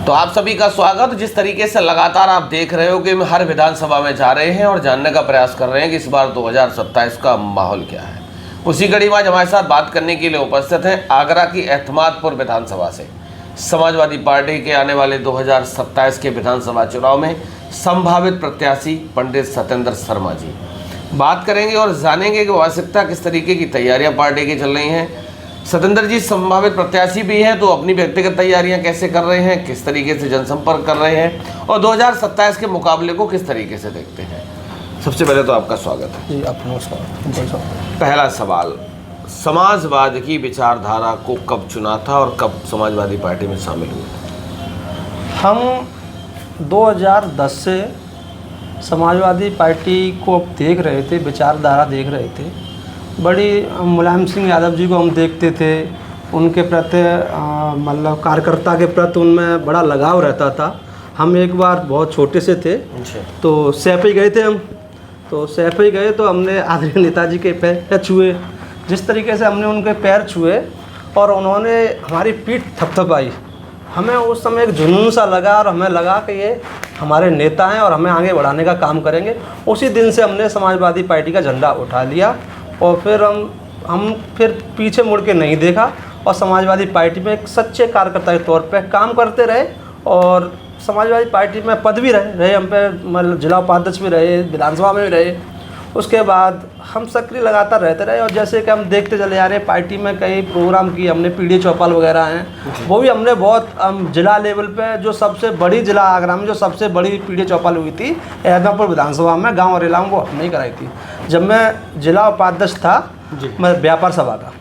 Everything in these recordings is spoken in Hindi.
तो आप सभी का स्वागत। जिस तरीके से लगातार आप देख रहे हो कि हम हर विधानसभा में जा रहे हैं और जानने का प्रयास कर रहे हैं कि इस बार 2027 का माहौल क्या है, उसी कड़ी में आज हमारे साथ बात करने के लिए उपस्थित हैं आगरा की एतमादपुर विधानसभा से समाजवादी पार्टी के आने वाले 2027 के विधानसभा चुनाव में संभावित प्रत्याशी पंडित सत्येंद्र शर्मा जी। बात करेंगे और जानेंगे कि वास्तविकता किस तरीके की तैयारियां पार्टी की चल रही हैं। सत्येंद्र जी संभावित प्रत्याशी भी हैं, तो अपनी व्यक्तिगत तैयारियां कैसे कर रहे हैं, किस तरीके से जनसंपर्क कर रहे हैं और 2027 के मुकाबले को किस तरीके से देखते हैं। सबसे पहले तो आपका स्वागत है जी। आप नमस्कार। पहला सवाल, समाजवाद की विचारधारा को कब चुना था और कब समाजवादी पार्टी में शामिल हुए? हम 2010 से समाजवादी पार्टी को देख रहे थे, विचारधारा देख रहे थे। बड़ी मुलायम सिंह यादव जी को हम देखते थे, उनके प्रति मतलब कार्यकर्ता के प्रति उनमें बड़ा लगाव रहता था। हम एक बार बहुत छोटे से थे तो सैफई गए थे हम, तो सैफई गए तो हमने आदरणीय नेताजी के पैर छुए। जिस तरीके से हमने उनके पैर छुए और उन्होंने हमारी पीठ थपथपाई, हमें उस समय एक जुनून सा लगा और हमें लगा कि ये हमारे नेता हैं और हमें आगे बढ़ाने का काम करेंगे। उसी दिन से हमने समाजवादी पार्टी का झंडा उठा लिया और फिर हम फिर पीछे मुड़ के नहीं देखा और समाजवादी पार्टी में एक सच्चे कार्यकर्ता के तौर पे काम करते रहे और समाजवादी पार्टी में पद भी रहे हम पे, मतलब जिला उपाध्यक्ष भी रहे, विधानसभा में भी रहे। उसके बाद हम सक्रिय लगातार रहते रहे और जैसे कि हम देखते चले आ रहे, पार्टी में कई प्रोग्राम किए हमने, पीडी चौपाल वगैरह हैं, वो भी हमने बहुत जिला लेवल पे जो सबसे बड़ी जिला आगरा में जो सबसे बड़ी पीडी चौपाल हुई थी एतमादपुर विधानसभा में गांव और इलाकों वो हमने ही कराई थी जब मैं जिला उपाध्यक्ष था, मैं व्यापार सभा का।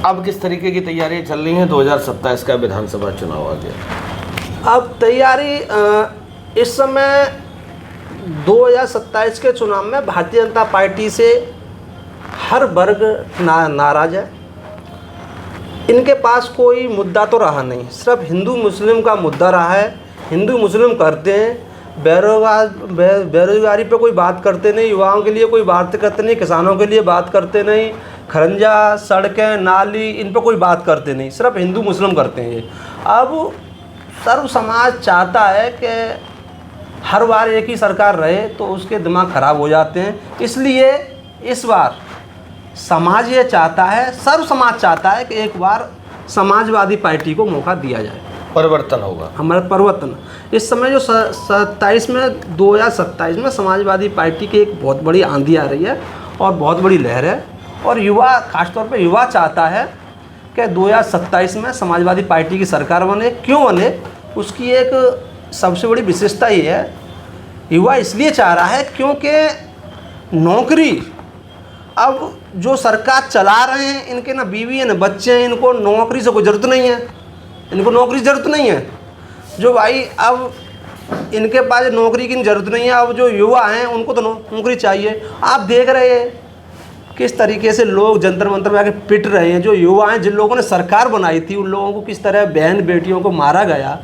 अब किस तरीके की तैयारियां चल रही हैं? 2027 का विधानसभा चुनाव आ गया। अब तैयारी इस समय 2027 के चुनाव में भारतीय जनता पार्टी से हर वर्ग नाराज है। इनके पास कोई मुद्दा तो रहा नहीं, सिर्फ हिंदू मुस्लिम का मुद्दा रहा है। हिंदू मुस्लिम करते हैं, बेरोजगारी पे कोई बात करते नहीं, युवाओं के लिए कोई बात करते नहीं, किसानों के लिए बात करते नहीं, खरंजा सड़कें नाली इन पर कोई बात करते नहीं, सिर्फ हिंदू मुस्लिम करते हैं ये। अब सर्व समाज चाहता है कि हर बार एक ही सरकार रहे तो उसके दिमाग ख़राब हो जाते हैं, इसलिए इस बार समाज ये चाहता है, सर्व समाज चाहता है कि एक बार समाजवादी पार्टी को मौका दिया जाए, परिवर्तन होगा, हमारा परिवर्तन। इस समय जो 2027 में समाजवादी पार्टी की एक बहुत बड़ी आंधी आ रही है और बहुत बड़ी लहर है और युवा, खासतौर पे युवा चाहता है कि 2027 में समाजवादी पार्टी की सरकार बने। क्यों बने, उसकी एक सबसे बड़ी विशेषता ये है, युवा इसलिए चाह रहा है क्योंकि नौकरी अब जो सरकार चला रहे हैं, इनके ना बीवी है ना बच्चे हैं, इनको नौकरी से कोई ज़रूरत नहीं है, इनको नौकरी की ज़रूरत नहीं है। जो भाई अब इनके पास नौकरी की ज़रूरत नहीं है, अब जो युवा हैं उनको तो नौकरी चाहिए। आप देख रहे हैं किस तरीके से लोग जंतर मंतर में आके पिट रहे हैं। जो युवा हैं, जिन लोगों ने सरकार बनाई थी, उन लोगों को किस तरह बहन बेटियों को मारा गया।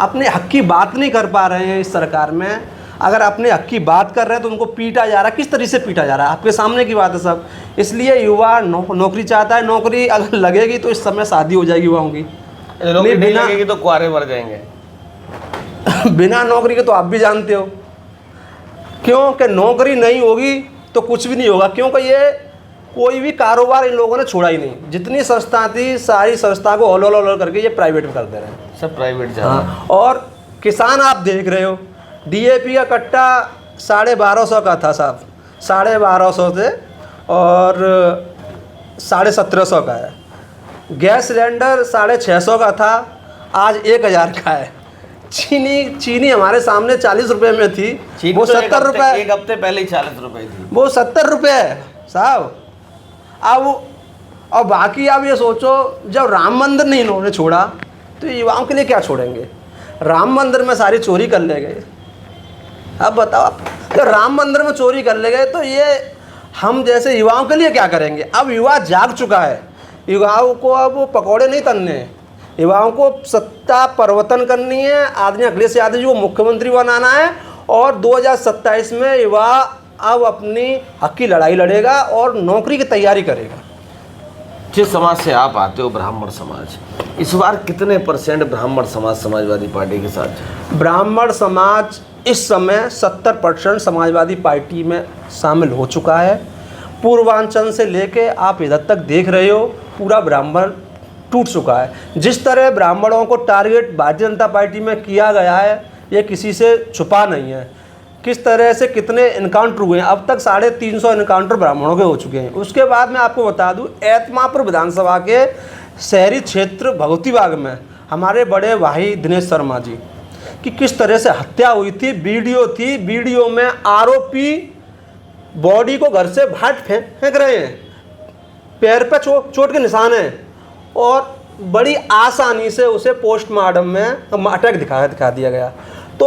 अपने हक की बात नहीं कर पा रहे हैं इस सरकार में। अगर अपने हक की बात कर रहे हैं तो उनको पीटा जा रहा है। किस तरीके से पीटा जा रहा है, आपके सामने की बात है सब। इसलिए युवा नौकरी चाहता है। नौकरी अगर लगेगी तो इस समय शादी हो जाएगी युवाओं की, नहीं लगेगी तो कुआरे मर जाएंगे। बिना नौकरी के तो आप भी जानते हो, क्योंकि नौकरी नहीं होगी तो कुछ भी नहीं होगा। क्योंकि ये कोई भी कारोबार इन लोगों ने छोड़ा ही नहीं। जितनी संस्था थी सारी संस्था को ऑल करके ये प्राइवेट में कर दे रहे हैं, सब प्राइवेट जा रहा है। हाँ। और किसान आप देख रहे हो, DAP का कट्टा 1250 का था साहब, 1250 से और 1750 का है। गैस सिलेंडर 650 का था, आज 1000 का है। चीनी हमारे सामने 40 रुपये में थी, वो 70 रुपये, एक हफ्ते पहले ही 40 रुपये थी, वो 70 रुपये है साहब। अब और बाकी आप ये सोचो, जब राम मंदिर नहीं इन्होंने छोड़ा तो युवाओं के लिए क्या छोड़ेंगे? राम मंदिर में सारी चोरी कर ले गए। अब बताओ आप, जब राम मंदिर में चोरी कर ले गए तो ये हम जैसे युवाओं के लिए क्या करेंगे? अब युवा जाग चुका है, युवाओं को अब पकौड़े नहीं तलने हैं, युवाओं को सत्ता परिवर्तन करनी है। आदरणीय अखिलेश यादव जी को मुख्यमंत्री बनाना है और 2027 में युवा अब अपनी हक की लड़ाई लड़ेगा और नौकरी की तैयारी करेगा। जिस समाज से आप आते हो, ब्राह्मण समाज, इस बार कितने % ब्राह्मण समाज समाजवादी पार्टी के साथ है? ब्राह्मण समाज इस समय 70% समाजवादी पार्टी में शामिल हो चुका है। पूर्वांचल से लेके आप इधर तक देख रहे हो, पूरा ब्राह्मण टूट चुका है। जिस तरह ब्राह्मणों को टारगेट भारतीय जनता पार्टी में किया गया है, ये किसी से छुपा नहीं है। किस तरह से कितने इनकाउंटर हुए हैं, अब तक 350 इनकाउंटर ब्राह्मणों के हो चुके हैं। उसके बाद मैं आपको बता दूं, एतमापुर विधानसभा के शहरी क्षेत्र भगवतीबाग में हमारे बड़े भाई दिनेश शर्मा जी की किस तरह से हत्या हुई थी, वीडियो थी। वीडियो में आरोपी बॉडी को घर से बाहर फेंक रहे हैं, पैर पे चोट के निशान हैं, और बड़ी आसानी से उसे पोस्टमार्टम में अटैक दिखा दिया गया। तो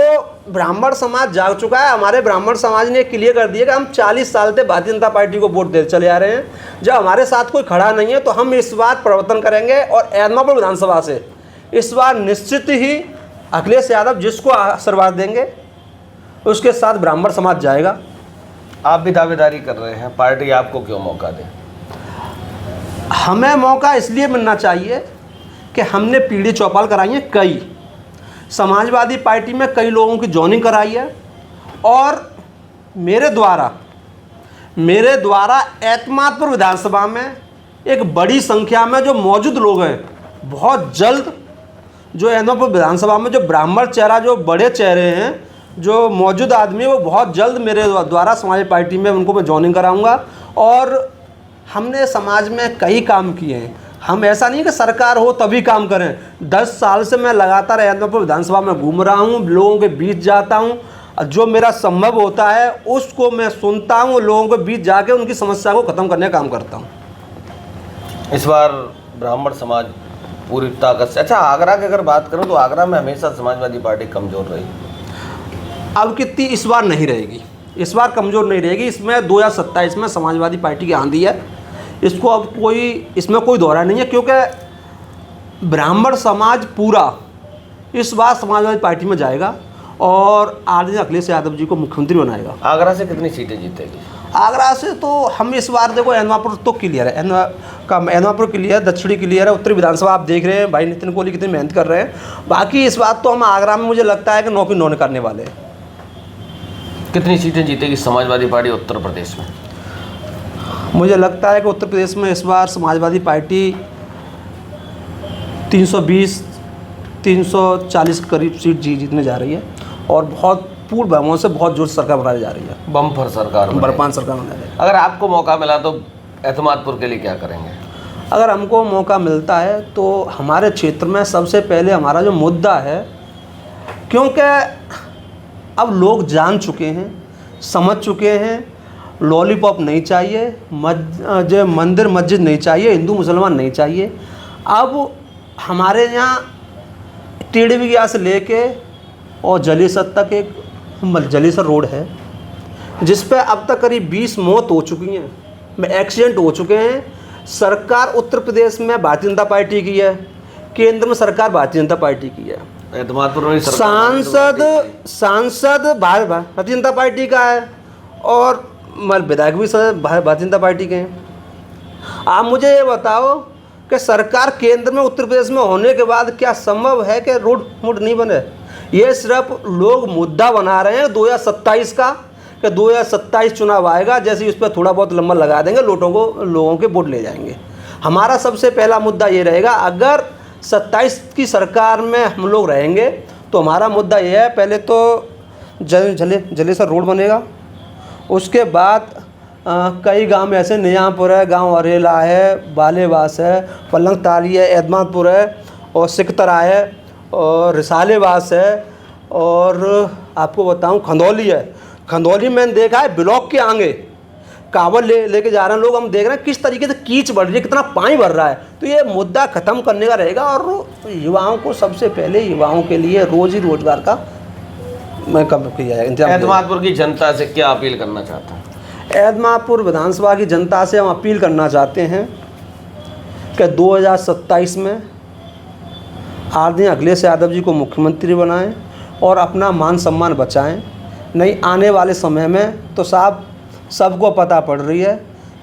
ब्राह्मण समाज जाग चुका है। हमारे ब्राह्मण समाज ने क्लियर कर दिया कि हम 40 साल से भारतीय जनता पार्टी को वोट देते चले आ रहे हैं। जब हमारे साथ कोई खड़ा नहीं है तो हम इस बार परिवर्तन करेंगे, और एतमापुर विधानसभा से इस बार निश्चित ही अखिलेश यादव जिसको आशीर्वाद देंगे उसके साथ ब्राह्मण समाज जाएगा। आप भी दावेदारी कर रहे हैं, पार्टी आपको क्यों मौका दे? हमें मौका इसलिए मिलना चाहिए कि हमने पीढ़ी चौपाल कराई है, कई समाजवादी पार्टी में कई लोगों की जॉइनिंग कराई है, और मेरे द्वारा एतमादपुर विधानसभा में एक बड़ी संख्या में जो मौजूद लोग हैं, बहुत जल्द जो एतमादपुर विधानसभा में जो ब्राह्मण चेहरा, जो बड़े चेहरे हैं, जो मौजूद आदमी है, वो बहुत जल्द मेरे द्वारा समाजवादी पार्टी में उनको मैं जॉइनिंग कराऊंगा। और हमने समाज में कई काम किए हैं। हम ऐसा नहीं कि सरकार हो तभी काम करें। 10 साल से मैं लगातार एतमापुर विधानसभा में घूम रहा हूँ, लोगों के बीच जाता हूँ, जो मेरा संभव होता है उसको मैं सुनता हूँ, लोगों के बीच जाके उनकी समस्या को ख़त्म करने का काम करता हूँ। इस बार ब्राह्मण समाज पूरी ताकत से, अच्छा आगरा की अगर बात करूँ तो आगरा में हमेशा समाजवादी पार्टी कमज़ोर रही, अब कितनी इस बार नहीं रहेगी, इस बार कमज़ोर नहीं रहेगी। इसमें 2027 में समाजवादी पार्टी की आंधी है, इसको अब इसमें कोई दौरा नहीं है, क्योंकि ब्राह्मण समाज पूरा इस बार समाजवादी पार्टी में जाएगा और आदरणीय अखिलेश यादव जी को मुख्यमंत्री बनाएगा। आगरा से कितनी सीटें जीतेगी? आगरा से तो हम इस बार देखो, एतमापुर तो क्लियर है, एतमापुर क्लियर, दक्षिणी क्लियर है, उत्तरी विधानसभा आप देख रहे हैं भाई नितिन कोहली कितनी मेहनत कर रहे हैं। बाकी इस बात तो हम आगरा में मुझे लगता है कि 9 की 9 करने वाले हैं। कितनी सीटें जीतेगी समाजवादी पार्टी उत्तर प्रदेश में? मुझे लगता है कि उत्तर प्रदेश में इस बार समाजवादी पार्टी 320-340 के करीब सीट जीतने जा रही है, और बहुत पूर्ण बहुमत से बहुत जोर से सरकार बनाने जा रही है। बम्पर सरकार, बरपान सरकार बनाने जा रही है। अगर आपको मौका मिला तो एतमादपुर के लिए क्या करेंगे? अगर हमको मौका मिलता है तो हमारे क्षेत्र में सबसे पहले हमारा जो मुद्दा है, क्योंकि अब लोग जान चुके हैं, समझ चुके हैं, लॉलीपॉप नहीं चाहिए, जो मंदिर मस्जिद नहीं चाहिए, हिंदू मुसलमान नहीं चाहिए। अब हमारे यहाँ टेढ़ी से लेके और जलेसर तक एक जलेसर रोड है, जिस पे अब तक करीब 20 मौत हो चुकी हैं, एक्सीडेंट हो चुके हैं। सरकार उत्तर प्रदेश में भारतीय जनता पार्टी की है, केंद्र में सरकार भारतीय जनता पार्टी की है, एतमादपुर में सांसद भारतीय जनता पार्टी का है, और विधायक भी भारतीय जनता पार्टी के हैं। आप मुझे ये बताओ कि सरकार केंद्र में उत्तर प्रदेश में होने के बाद क्या संभव है कि रोड नहीं बने? ये सिर्फ लोग मुद्दा बना रहे हैं 2027 का, कि 2027 चुनाव आएगा, जैसे ही उस पर थोड़ा बहुत लंबा लगा देंगे, लोगों के वोट ले जाएंगे। हमारा सबसे पहला मुद्दा ये रहेगा, अगर 27 की सरकार में हम लोग रहेंगे तो हमारा मुद्दा ये है, पहले तो जलेसर रोड बनेगा, उसके बाद कई गांव ऐसे, नियामपुर है, गांव अरेला है, बालेवास है, पलंगतारी है, एतमादपुर है, और सिकतरा है, और रिसालेवास है, और आपको बताऊं खंदौली है। खंदौली मैंने देखा है ब्लॉक के आगे कावड़ लेके जा रहे हैं लोग, हम देख रहे हैं किस तरीके से कीच बढ़ रही है, कितना पानी भर रहा है। तो ये मुद्दा ख़त्म करने का रहेगा, और युवाओं को सबसे पहले युवाओं के लिए रोज़ी रोजगार का मैं कम किया है। एतमादपुर की जनता से क्या अपील करना चाहता हूँ? एतमादपुर विधानसभा की जनता से हम अपील करना चाहते हैं कि 2027 में आदरणीय अखिलेश यादव जी को मुख्यमंत्री बनाएं और अपना मान सम्मान बचाएं। नहीं आने वाले समय में तो साहब सबको पता पड़ रही है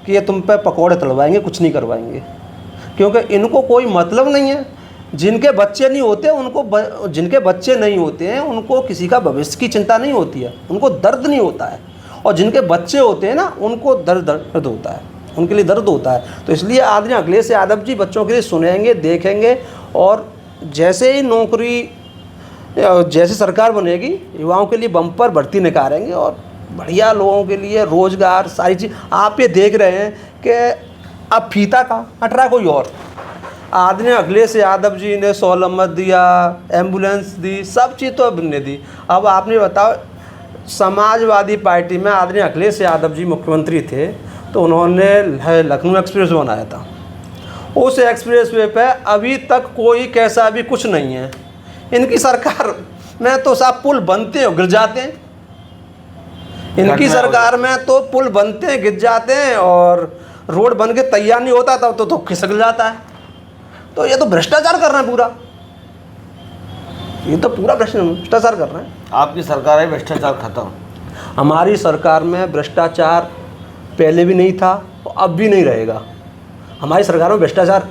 कि ये तुम पे पकौड़े तलवाएंगे, कुछ नहीं करवाएंगे। क्योंकि इनको कोई मतलब नहीं है। जिनके बच्चे नहीं होते जिनके बच्चे नहीं होते हैं उनको किसी का भविष्य की चिंता नहीं होती है, उनको दर्द नहीं होता है। और जिनके बच्चे होते हैं ना, उनको दर्द होता है, उनके लिए दर्द होता है। तो इसलिए आदरणीय अखिलेश यादव जी बच्चों के लिए सुनेंगे, देखेंगे, और जैसे ही जैसे सरकार बनेगी युवाओं के लिए बम्पर भर्ती निकालेंगे और बढ़िया लोगों के लिए रोज़गार, सारी चीज़। आप ये देख रहे हैं कि अब फीता का हट रहा कोई और। आदरणीय अखिलेश यादव जी ने सहूलत दिया, एम्बुलेंस दी, सब चीज़ तो अब ने दी। अब आपने बताओ, समाजवादी पार्टी में आदरणीय अखिलेश यादव जी मुख्यमंत्री थे तो उन्होंने लखनऊ एक्सप्रेस बनाया था। उस एक्सप्रेस वे पे अभी तक कोई कैसा भी कुछ नहीं है। इनकी सरकार में तो सब पुल बनते हैं गिर जाते हैं, इनकी सरकार में तो पुल बनते हैं गिर जाते हैं, और रोड बन के तैयार नहीं होता तब तो खिसक जाता है। तो ये तो भ्रष्टाचार कर रहे हैं पूरा, ये तो पूरा भ्रष्टाचार कर रहे हैं। आपकी सरकार है, भ्रष्टाचार खत्म। हमारी सरकार में भ्रष्टाचार पहले भी नहीं था और अब भी नहीं रहेगा। हमारी सरकार में भ्रष्टाचार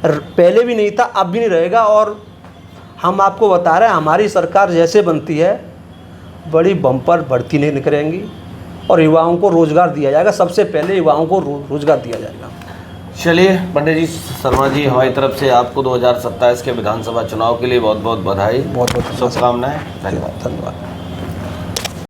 पहले भी नहीं था, अब भी नहीं रहेगा। और हम आपको बता रहे हैं, हमारी सरकार जैसे बनती है बड़ी बम्पर भर्ती नहीं निकलेंगी और युवाओं को रोज़गार दिया जाएगा। सबसे पहले युवाओं को रोज़गार दिया जाएगा। चलिए पंडित जी शर्मा जी, हमारी तरफ से आपको 2027 के विधानसभा चुनाव के लिए बहुत बहुत बधाई, बहुत बहुत शुभकामनाएं। धन्यवाद। धन्यवाद।